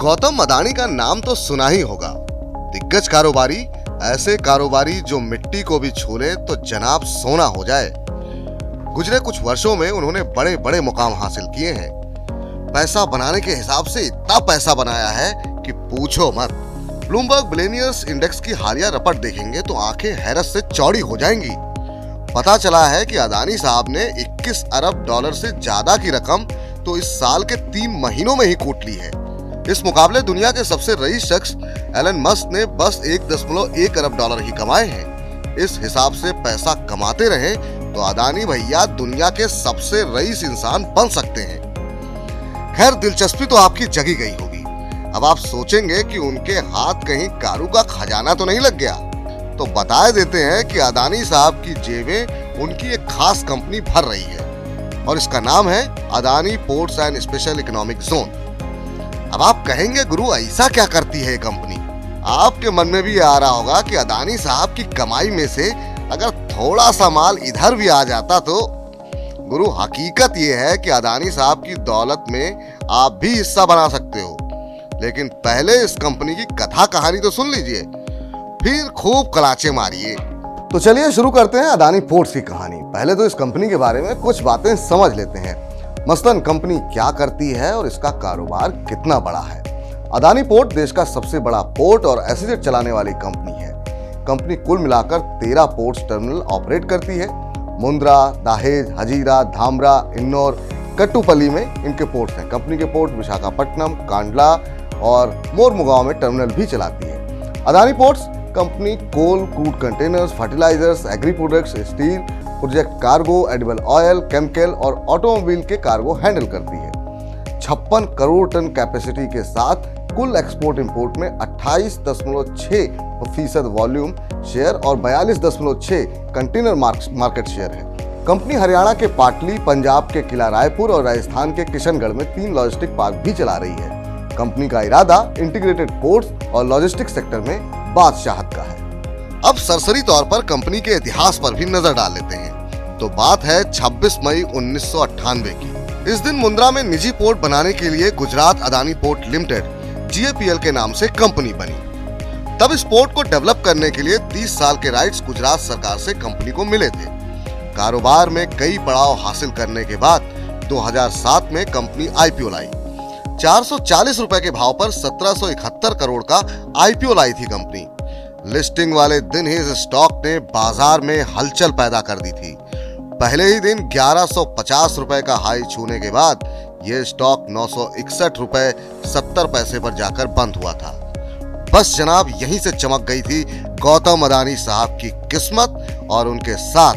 गौतम अदानी का नाम तो सुना ही होगा। दिग्गज कारोबारी, ऐसे कारोबारी जो मिट्टी को भी छू ले तो जनाब सोना हो जाए। गुजरे कुछ वर्षों में उन्होंने बड़े बड़े मुकाम हासिल किए हैं। पैसा बनाने के हिसाब से इतना पैसा बनाया है कि पूछो मत। ब्लूमबर्ग बिलियनियर्स इंडेक्स की हालिया रपट देखेंगे तो आंखें हैरत से चौड़ी हो जाएंगी। पता चला है कि अदानी साहब ने 21 अरब डॉलर से ज्यादा की रकम तो इस साल के 3 महीनों में ही कूट ली है। इस मुकाबले दुनिया के सबसे रईस शख्स एलन मस्क ने बस 1.1 अरब डॉलर ही कमाए हैं। इस हिसाब से पैसा कमाते रहे तो अदानी भैया दुनिया के सबसे रईस इंसान बन सकते हैं। खैर, दिलचस्पी तो आपकी जगी गई होगी। अब आप सोचेंगे कि उनके हाथ कहीं कारू का खजाना तो नहीं लग गया। तो बता देते हैं कि अदानी साहब की जेबें उनकी एक खास कंपनी भर रही है और इसका नाम है Adani ports and special economic zone. अब आप कहेंगे गुरु ऐसा क्या करती है ये कंपनी? आपके मन में भी आ रहा होगा कि अदानी साहब की कमाई में से अगर थोड़ा सा माल इधर भी आ जाता तो। गुरु, हकीकत ये है कि अदानी साहब की दौलत में आप भी हिस्सा बना सकते हो। लेकिन पहले इस कंपनी की कथा कहानी तो सुन लीजिए, फिर खूब कलाचे मारिए। तो चलिए शुरू करते हैं अदानी पोर्ट्स की कहानी। पहले तो इस कंपनी के बारे में कुछ बातें समझ लेते हैं। मसलन कंपनी क्या करती है और इसका कारोबार कितना बड़ा है। अदानी पोर्ट देश का सबसे बड़ा पोर्ट और एसईजेड चलाने वाली कंपनी है। कंपनी कुल मिलाकर 13 पोर्ट्स टर्मिनल ऑपरेट करती है। मुंद्रा, दाहेज, हजीरा, धामरा, इन्नौर, कट्टुपल्ली में इनके पोर्ट्स हैं। कंपनी के पोर्ट विशाखापट्टनम, कांडला और मोरमुगांव में टर्मिनल भी चलाती है। Adani ports company coal, crude containers, fertilisers, agri products, steel, project cargo, edible oil, chemical और ऑटोमोबाइल के कार्गो हैंडल करती है। 56 करोड़ टन कैपेसिटी के साथ कुल एक्सपोर्ट इंपोर्ट में 28.6% वॉल्यूम शेयर और 42.6 कंटेनर मार्केट शेयर है। कंपनी हरियाणा के पाटली, पंजाब के किला रायपुर और राजस्थान के किशनगढ़ में 3 लॉजिस्टिक पार्क भी चला रही है। कंपनी का इरादा इंटीग्रेटेड पोर्ट्स और लॉजिस्टिक सेक्टर में बादशाहत का है। अब सरसरी तौर पर कंपनी के इतिहास पर भी नजर डाल लेते हैं। तो बात है 26 मई 1998 की। इस दिन मुंद्रा में निजी पोर्ट बनाने के लिए Gujarat Adani port limited GAPL के नाम से कंपनी बनी। तब इस पोर्ट को डेवलप करने के लिए 30 साल के राइट्स गुजरात सरकार से कंपनी को मिले थे। कारोबार में कई पड़ाव हासिल करने के बाद 2007 में कंपनी IPO लाई। 440 रुपए के भाव पर 1771 करोड़ का IPO लाई थी कंपनी। लिस्टिंग वाले दिन ही इस स्टॉक ने बाजार में हलचल पैदा कर दी थी। पहले ही दिन 1150 रुपए का हाई छूने के बाद यह स्टॉक 961 रुपए 70 पैसे पर जाकर बंद हुआ था। बस जनाब, यहीं से चमक गई थी गौतम अदानी साहब की किस्मत और उनके साथ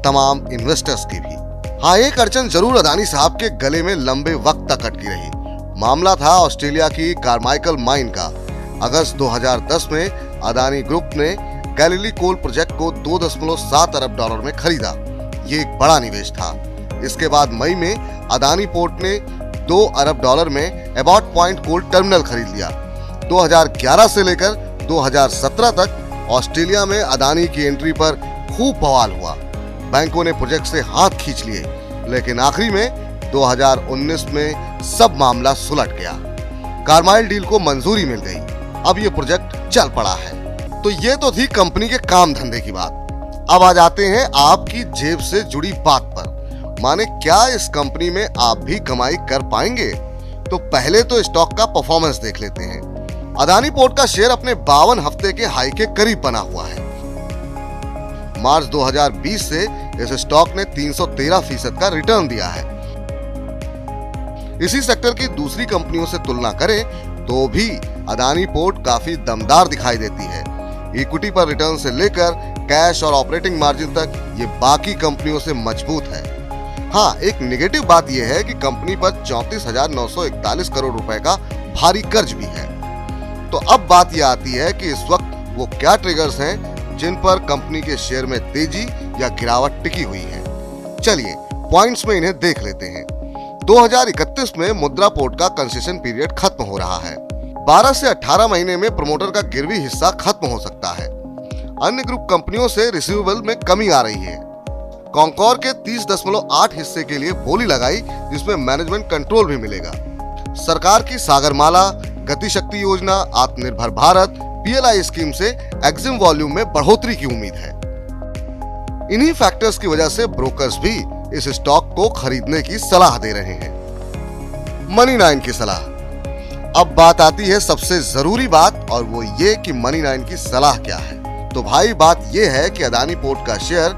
तमाम इन्वेस्टर्स की भी। हाँ, एक अड़चन जरूर अदानी साहब के गले में लंबे वक्त तक अटकी रही। मामला था ऑस्ट्रेलिया की कार्माइकल माइन का। अगस्त 2010 में अदानी ग्रुप ने गैलीली कोल प्रोजेक्ट को 2.7 अरब डॉलर में खरीदा। ये एक बड़ा निवेश था। इसके बाद मई में अदानी पोर्ट ने 2 अरब डॉलर में एबॉट पॉइंट कोल टर्मिनल खरीद लिया। 2011 से लेकर 2017 तक ऑस्ट्रेलिया में अदानी की एंट्री पर खूब बवाल हुआ। बैंकों ने प्रोजेक्ट से हाथ खींच लिए, लेकिन आखिरी में 2019 में सब मामला सुलट गया। कार्माइल डील को मंजूरी मिल गई। अब ये प्रोजेक्ट चल पड़ा है। तो ये तो थी कंपनी के काम धंधे की बात। अब आ जाते हैं आपकी जेब से जुड़ी बात पर। माने क्या इस कंपनी में आप भी कमाई कर पाएंगे? तो पहले तो स्टॉक का परफॉर्मेंस देख लेते हैं। अदानी पोर्ट का शेयर अपने 52 हफ्ते के हाई के करीब बना हुआ है। मार्च 2020 से इस स्टॉक ने 313% का रिटर्न दिया है। इसी सेक्टर की दूसरी कंपनियों से तुलना करें तो भी अदानी पोर्ट काफी दमदार दिखाई देती है। इक्विटी पर रिटर्न से लेकर कैश और ऑपरेटिंग मार्जिन तक ये बाकी कंपनियों से मजबूत है। हाँ, एक नेगेटिव बात यह है कि कंपनी पर 34,941 करोड़ रुपए का भारी कर्ज भी है। तो अब बात यह आती है कि इस वक्त वो क्या ट्रिगर्स हैं जिन पर कंपनी के शेयर में तेजी या गिरावट टिकी हुई है। चलिए पॉइंट्स में इन्हें देख लेते हैं। 2031 में मुंद्रा पोर्ट का कंसेशन पीरियड खत्म हो रहा है। 12 से 18 महीने में प्रमोटर का गिरवी हिस्सा खत्म हो सकता है। अन्य ग्रुप कंपनियों से रिसीवेबल में कमी आ रही है। कॉन्कोर के 30.8 हिस्से के लिए बोली लगाई, जिसमें मैनेजमेंट कंट्रोल भी मिलेगा। सरकार की सागरमाला, गति शक्ति योजना, आत्मनिर्भर भारत, PLI स्कीम से एग्जिम वॉल्यूम में बढ़ोतरी की उम्मीद है। इन्हीं फैक्टर्स की वजह से ब्रोकर्स भी इस स्टॉक को खरीदने की सलाह दे रहे हैं। मनी9 की सलाह। अब बात आती है सबसे जरूरी बात, और वो ये कि मनी9 की सलाह क्या है। तो भाई बात ये है कि अदानी पोर्ट का शेयर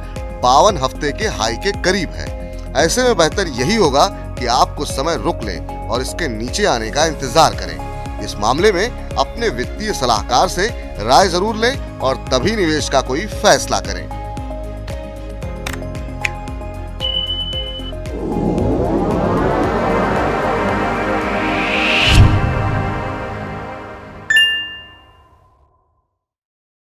52 हफ्ते के हाई के करीब है। ऐसे में बेहतर यही होगा कि आप कुछ समय रुक लें और इसके नीचे आने का इंतजार करें। इस मामले में अपने वित्तीय सलाहकार से राय जरूर लें और तभी निवेश का कोई फैसला करें।